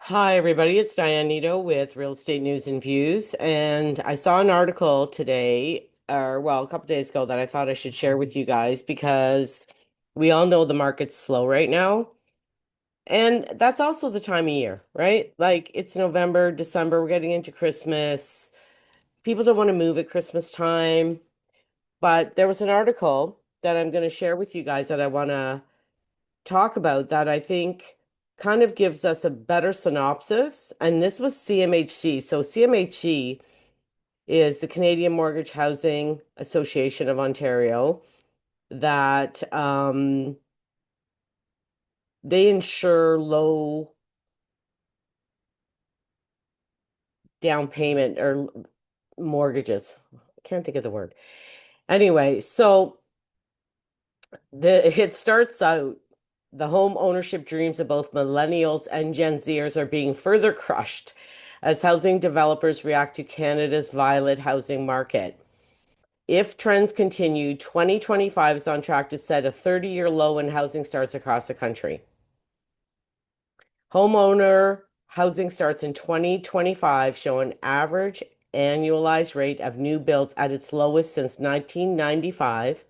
Hi, everybody. It's Diane Neto with Real Estate News and Views. And I saw an article today, or well, a couple days ago, that I thought I should share with you guys because we all know the market's slow right now. And that's also the time of year, right? Like it's November, December, we're getting into Christmas. People don't want to move at Christmas time. But there was an article that I'm going to share with you guys that I want to talk about that I think kind of gives us a better synopsis. And this was CMHC. So CMHC is the Canadian Mortgage Housing Association of Ontario that they insure low down payment or mortgages. I can't think of the word. Anyway, so it starts out the home ownership dreams of both millennials and Gen Zers are being further crushed as housing developers react to Canada's violent housing market. If trends continue, 2025 is on track to set a 30-year low in housing starts across the country. Homeowner housing starts in 2025 show an average annualized rate of new builds at its lowest since 1995,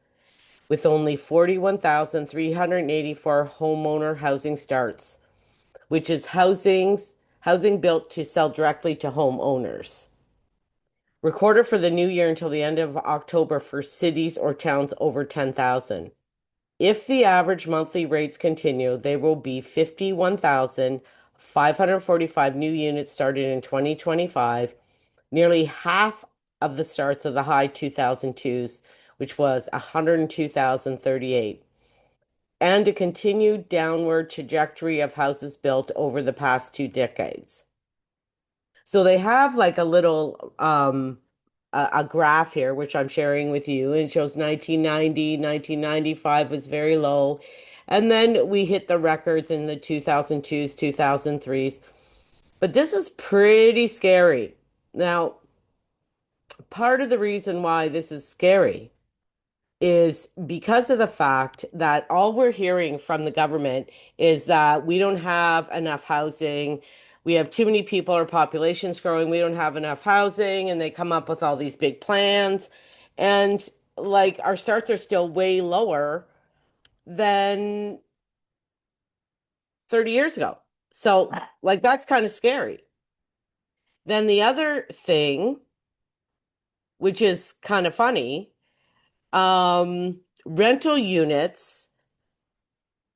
with only 41,384 homeowner housing starts, which is housing built to sell directly to homeowners. Recorded for the new year until the end of October for cities or towns over 10,000. If the average monthly rates continue, there will be 51,545 new units started in 2025, nearly half of the starts of the high 2002s, which was 102,038, and a continued downward trajectory of houses built over the past 2 decades. So they have like a little a graph here, which I'm sharing with you, and it shows 1990, 1995 was very low. And then we hit the records in the 2002s, 2003s. But this is pretty scary. Now, part of the reason why this is scary is because of the fact that all we're hearing from the government is that we don't have enough housing. We have too many people, our population's growing, we don't have enough housing, and they come up with all these big plans. And like our starts are still way lower than 30 years ago. So, like, that's kind of scary. Then the other thing, which is kind of funny, um, rental units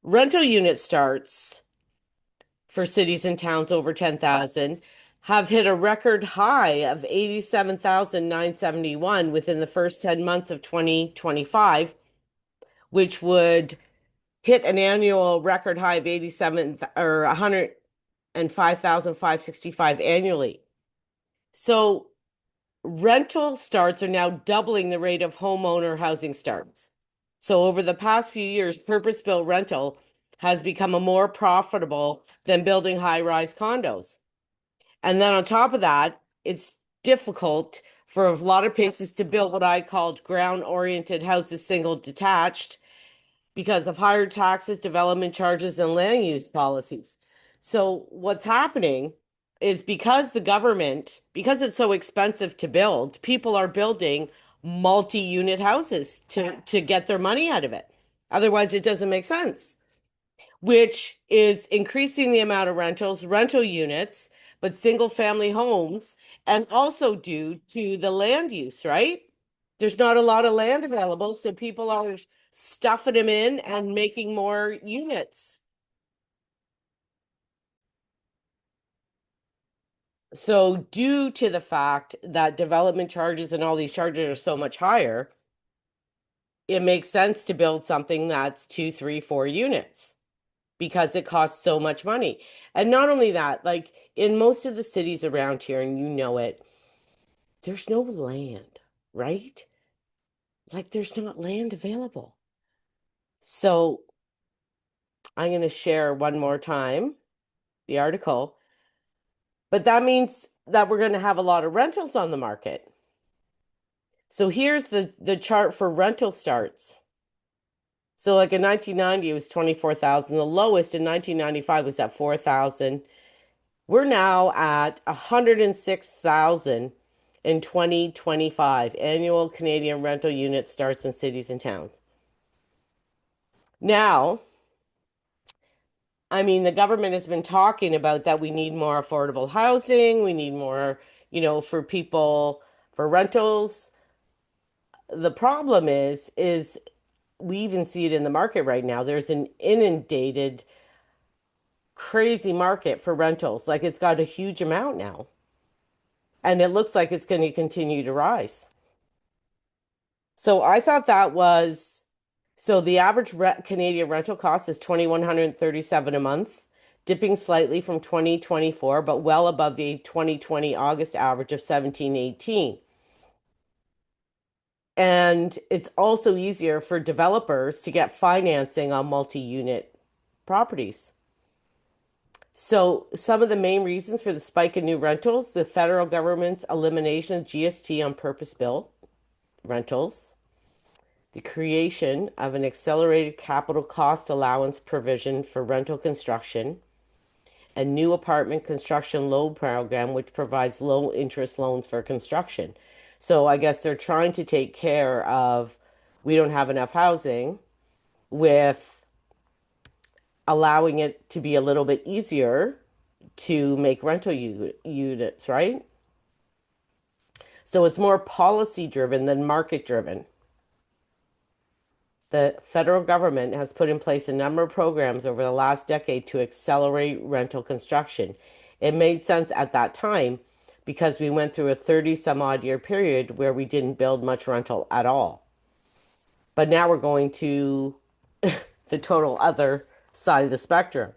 rental unit starts for cities and towns over 10,000 have hit a record high of 87,971 within the first 10 months of 2025, which would hit an annual record high of 87 or 105,565 annually. So rental starts are now doubling the rate of homeowner housing starts. So over the past few years, purpose-built rental has become a more profitable than building high-rise condos. And then on top of that, it's difficult for a lot of places to build what I called ground-oriented houses, single detached, because of higher taxes, development charges, and land use policies. So what's happening is because the government, because it's so expensive to build, people are building multi-unit houses to get their money out of it. Otherwise, it doesn't make sense, which is increasing the amount of rental units, but single family homes, and also due to the land use, right? There's not a lot of land available, so people are stuffing them in and making more units. So, due to the fact that development charges and all these charges are so much higher, it makes sense to build something that's two, three, four units because it costs so much money. And not only that, like in most of the cities around here, and you know it, there's no land, right? Like there's not land available. So I'm going to share one more time the article, but that means that we're going to have a lot of rentals on the market. So here's the chart for rental starts. So like in 1990, it was 24,000. The lowest in 1995 was at 4,000. We're now at 106,000 in 2025. Annual Canadian rental unit starts in cities and towns. Now, I mean, the government has been talking about that we need more affordable housing, we need more, for people for rentals. The problem is we even see it in the market right now. There's an inundated, crazy market for rentals. Like it's got a huge amount now. And it looks like it's going to continue to rise. So I thought that was so the average Canadian rental cost is 2,137 a month, dipping slightly from 2024, but well above the 2020 August average of 1718. And it's also easier for developers to get financing on multi-unit properties. So, some of the main reasons for the spike in new rentals, the federal government's elimination of GST on purpose-built rentals, the creation of an accelerated capital cost allowance provision for rental construction, a new apartment construction loan program which provides low interest loans for construction. So I guess they're trying to take care of we don't have enough housing with allowing it to be a little bit easier to make rental units, right? So it's more policy driven than market driven. The federal government has put in place a number of programs over the last decade to accelerate rental construction. It made sense at that time because we went through a 30 some odd year period where we didn't build much rental at all. But now we're going to the total other side of the spectrum.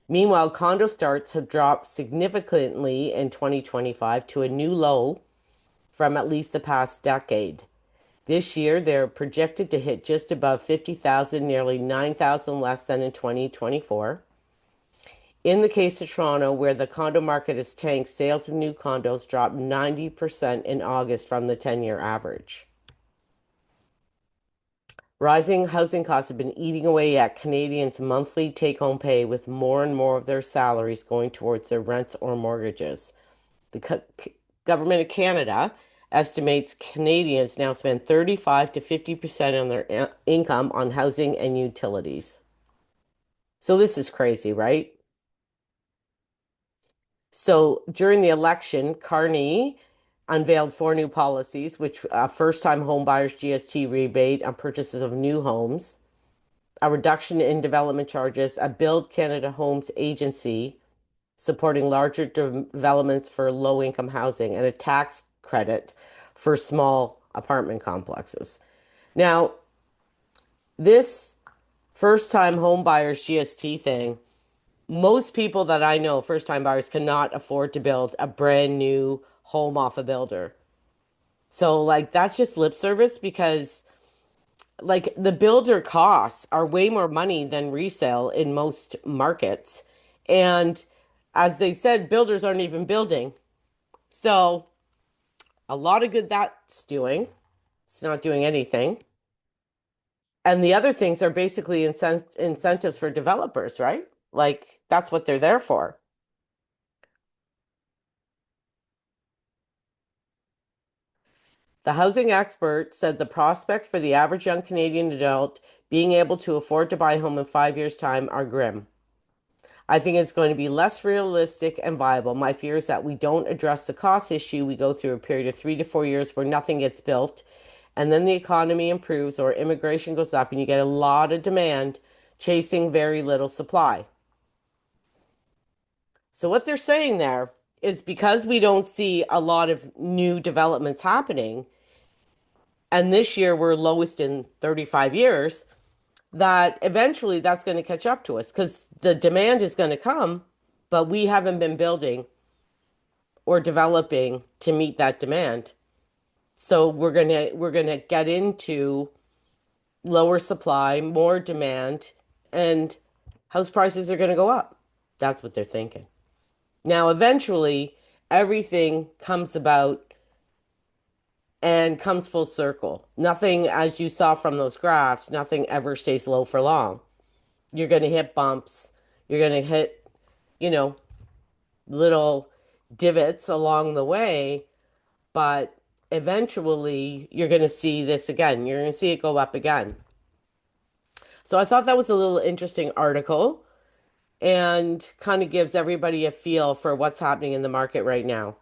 Meanwhile, condo starts have dropped significantly in 2025 to a new low from at least the past decade. This year, they're projected to hit just above 50,000, nearly 9,000 less than in 2024. In the case of Toronto, where the condo market has tanked, sales of new condos dropped 90% in August from the 10-year average. Rising housing costs have been eating away at Canadians' monthly take-home pay, with more and more of their salaries going towards their rents or mortgages. The government of Canada estimates Canadians now spend 35 to 50% on their income on housing and utilities. So this is crazy, right? So during the election, Carney unveiled 4 new policies, which first-time home buyers GST rebate on purchases of new homes, a reduction in development charges, a Build Canada Homes Agency supporting larger developments for low-income housing, and a tax credit for small apartment complexes. Now, this first-time home buyers GST thing, most people that I know, first-time buyers, cannot afford to build a brand new home off a builder. So, like, that's just lip service because, like, the builder costs are way more money than resale in most markets. And as they said, builders aren't even building. So, a lot of good that's doing. It's not doing anything. And the other things are basically incentives for developers, right? Like, that's what they're there for. The housing expert said the prospects for the average young Canadian adult being able to afford to buy a home in 5 years' time are grim. I think it's going to be less realistic and viable. My fear is that we don't address the cost issue. We go through a period of 3 to 4 years where nothing gets built, and then the economy improves or immigration goes up, and you get a lot of demand chasing very little supply. So, what they're saying there is because we don't see a lot of new developments happening, and this year we're lowest in 35 years, that eventually that's going to catch up to us because the demand is going to come, but we haven't been building or developing to meet that demand. So we're going to get into lower supply, more demand, and house prices are going to go up. That's what they're thinking. Now, eventually, everything comes about and comes full circle. Nothing, as you saw from those graphs, nothing ever stays low for long. You're going to hit bumps. You're going to hit, you know, little divots along the way, but eventually you're going to see this again. You're going to see it go up again. So I thought that was a little interesting article and kind of gives everybody a feel for what's happening in the market right now.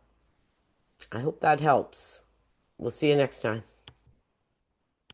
I hope that helps. We'll see you next time.